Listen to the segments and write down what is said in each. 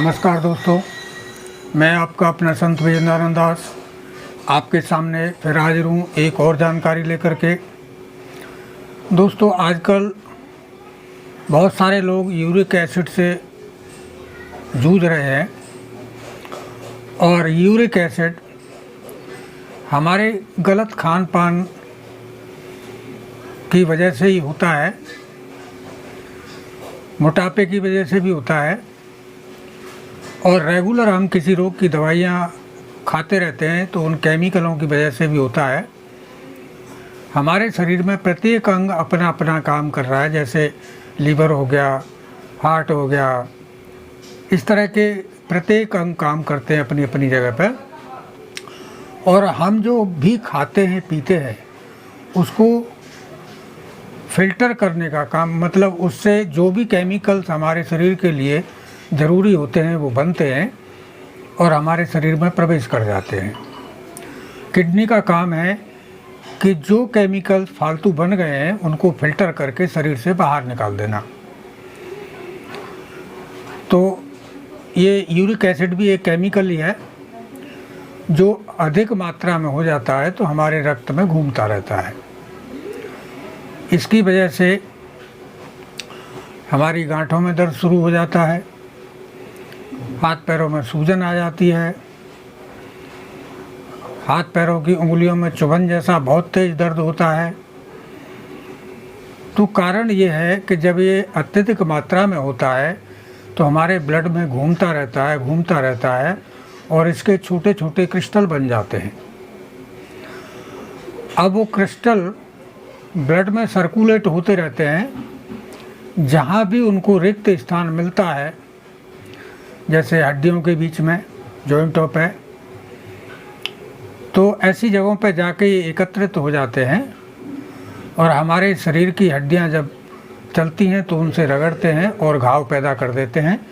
नमस्कार दोस्तों, मैं आपका अपना संत विजयनारायण दास आपके सामने फिर हाजिर हूँ एक और जानकारी लेकर के। दोस्तों, आजकल बहुत सारे लोग यूरिक एसिड से जूझ रहे हैं और यूरिक एसिड हमारे गलत खान पान की वजह से ही होता है, मोटापे की वजह से भी होता है और रेगुलर हम किसी रोग की दवाइयाँ खाते रहते हैं तो उन केमिकलों की वजह से भी होता है। हमारे शरीर में प्रत्येक अंग अपना अपना काम कर रहा है, जैसे लीवर हो गया, हार्ट हो गया, इस तरह के प्रत्येक अंग काम करते हैं अपनी अपनी जगह पर। और हम जो भी खाते हैं पीते हैं उसको फिल्टर करने का काम, मतलब उससे जो भी केमिकल्स हमारे शरीर के लिए ज़रूरी होते हैं वो बनते हैं और हमारे शरीर में प्रवेश कर जाते हैं। किडनी का काम है कि जो केमिकल्स फालतू बन गए हैं उनको फिल्टर करके शरीर से बाहर निकाल देना। तो ये यूरिक एसिड भी एक केमिकल ही है जो अधिक मात्रा में हो जाता है तो हमारे रक्त में घूमता रहता है। इसकी वजह से हमारी गांठों में दर्द शुरू हो जाता है, हाथ पैरों में सूजन आ जाती है, हाथ पैरों की उंगलियों में चुभन जैसा बहुत तेज दर्द होता है। तो कारण ये है कि जब ये अत्यधिक मात्रा में होता है तो हमारे ब्लड में घूमता रहता है और इसके छोटे छोटे क्रिस्टल बन जाते हैं। अब वो क्रिस्टल ब्लड में सर्कुलेट होते रहते हैं, जहाँ भी उनको रिक्त स्थान मिलता है, जैसे हड्डियों के बीच में, जॉइंटों पे, तो ऐसी जगहों पे जाके ये एकत्रित हो जाते हैं और हमारे शरीर की हड्डियां जब चलती हैं तो उनसे रगड़ते हैं और घाव पैदा कर देते हैं।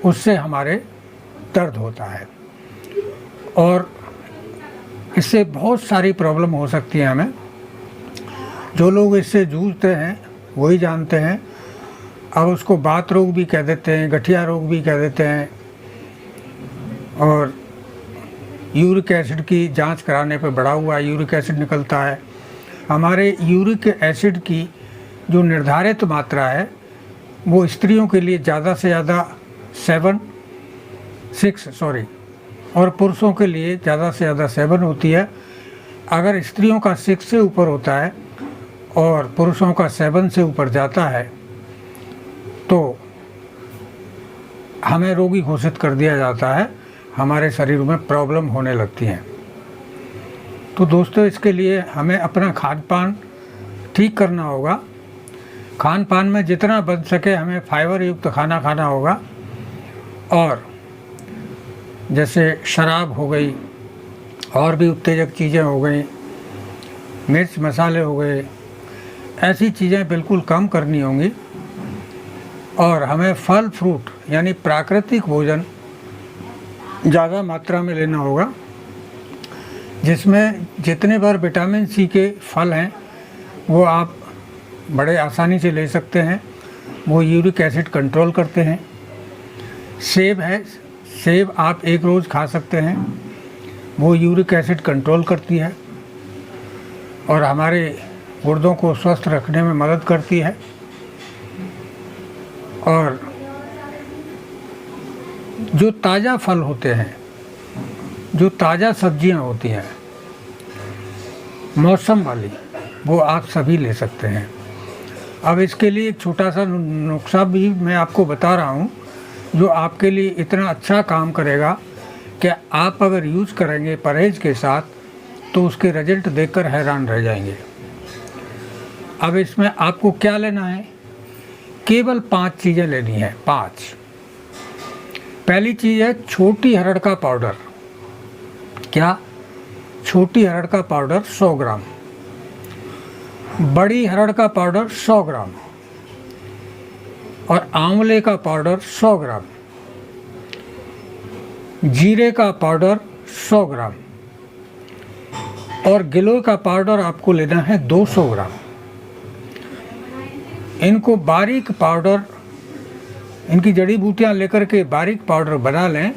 उससे हमारे दर्द होता है और इससे बहुत सारी प्रॉब्लम हो सकती है हमें। जो लोग इससे जूझते हैं वही जानते हैं। अब उसको बात रोग भी कह देते हैं, गठिया रोग भी कह देते हैं। और यूरिक एसिड की जांच कराने पर बढ़ा हुआ यूरिक एसिड निकलता है। हमारे यूरिक एसिड की जो निर्धारित मात्रा है वो स्त्रियों के लिए ज़्यादा से ज़्यादा 6 और पुरुषों के लिए ज़्यादा से ज़्यादा 7 होती है। अगर स्त्रियों का 6 से ऊपर होता है और पुरुषों का 7 से ऊपर जाता है तो हमें रोगी घोषित कर दिया जाता है, हमारे शरीर में प्रॉब्लम होने लगती हैं। तो दोस्तों, इसके लिए हमें अपना खान पान ठीक करना होगा। खान पान में जितना बन सके हमें फाइबर युक्त खाना खाना होगा। और जैसे शराब हो गई और भी उत्तेजक चीज़ें हो गई, मिर्च मसाले हो गए, ऐसी चीज़ें बिल्कुल कम करनी होंगी। और हमें फल फ्रूट यानी प्राकृतिक भोजन ज़्यादा मात्रा में लेना होगा, जिसमें जितने बार विटामिन सी के फल हैं वो आप बड़े आसानी से ले सकते हैं। वो यूरिक एसिड कंट्रोल करते हैं। सेब है, सेब आप एक रोज़ खा सकते हैं, वो यूरिक एसिड कंट्रोल करती है और हमारे गुर्दों को स्वस्थ रखने में मदद करती है। और जो ताज़ा फल होते हैं, जो ताज़ा सब्जियां होती हैं मौसम वाली, वो आप सभी ले सकते हैं। अब इसके लिए एक छोटा सा नुस्खा भी मैं आपको बता रहा हूँ जो आपके लिए इतना अच्छा काम करेगा कि आप अगर यूज़ करेंगे परहेज के साथ तो उसके रिजल्ट देखकर हैरान रह जाएंगे। अब इसमें आपको क्या लेना है, केवल 5 चीज़ें लेनी है। 5। पहली चीज़ है छोटी हरड़ का पाउडर। क्या? छोटी हरड़ का पाउडर 100 ग्राम, बड़ी हरड़ का पाउडर 100 ग्राम और आंवले का पाउडर 100 ग्राम, जीरे का पाउडर 100 ग्राम और गिलोय का पाउडर आपको लेना है 200 ग्राम। इनको बारीक पाउडर इनकी जड़ी बूटियाँ लेकर के बारीक पाउडर बना लें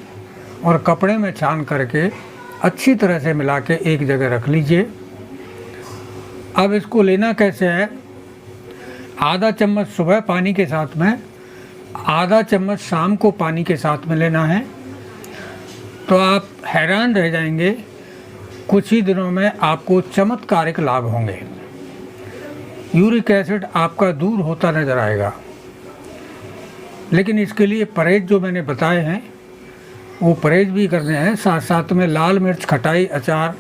और कपड़े में छान करके अच्छी तरह से मिला के एक जगह रख लीजिए। अब इसको लेना कैसे है, आधा चम्मच सुबह पानी के साथ में, आधा चम्मच शाम को पानी के साथ में लेना है। तो आप हैरान रह जाएंगे, कुछ ही दिनों में आपको चमत्कारिक लाभ होंगे। यूरिक एसिड आपका दूर होता नजर आएगा। लेकिन इसके लिए परहेज जो मैंने बताए हैं वो परहेज भी करने हैं, साथ साथ में लाल मिर्च, खटाई, अचार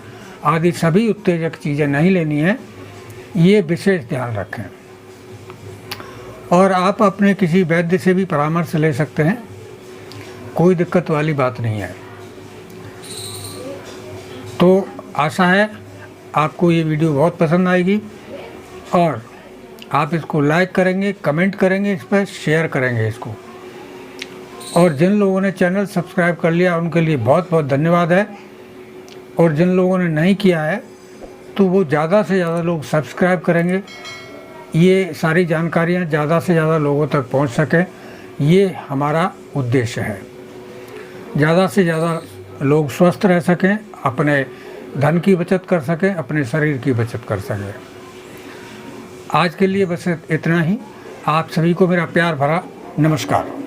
आदि सभी उत्तेजक चीज़ें नहीं लेनी है, ये विशेष ध्यान रखें। और आप अपने किसी वैद्य से भी परामर्श ले सकते हैं, कोई दिक्कत वाली बात नहीं है। तो आशा है आपको ये वीडियो बहुत पसंद आएगी और आप इसको लाइक करेंगे, कमेंट करेंगे, इस पर शेयर करेंगे इसको। और जिन लोगों ने चैनल सब्सक्राइब कर लिया उनके लिए बहुत बहुत धन्यवाद है। और जिन लोगों ने नहीं किया है तो वो ज़्यादा से ज़्यादा लोग सब्सक्राइब करेंगे, ये सारी जानकारियाँ ज़्यादा से ज़्यादा लोगों तक पहुंच सकें, ये हमारा उद्देश्य है। ज़्यादा से ज़्यादा लोग स्वस्थ रह सकें, अपने धन की बचत कर सकें, अपने शरीर की बचत कर सकें। आज के लिए बस इतना ही। आप सभी को मेरा प्यार भरा नमस्कार।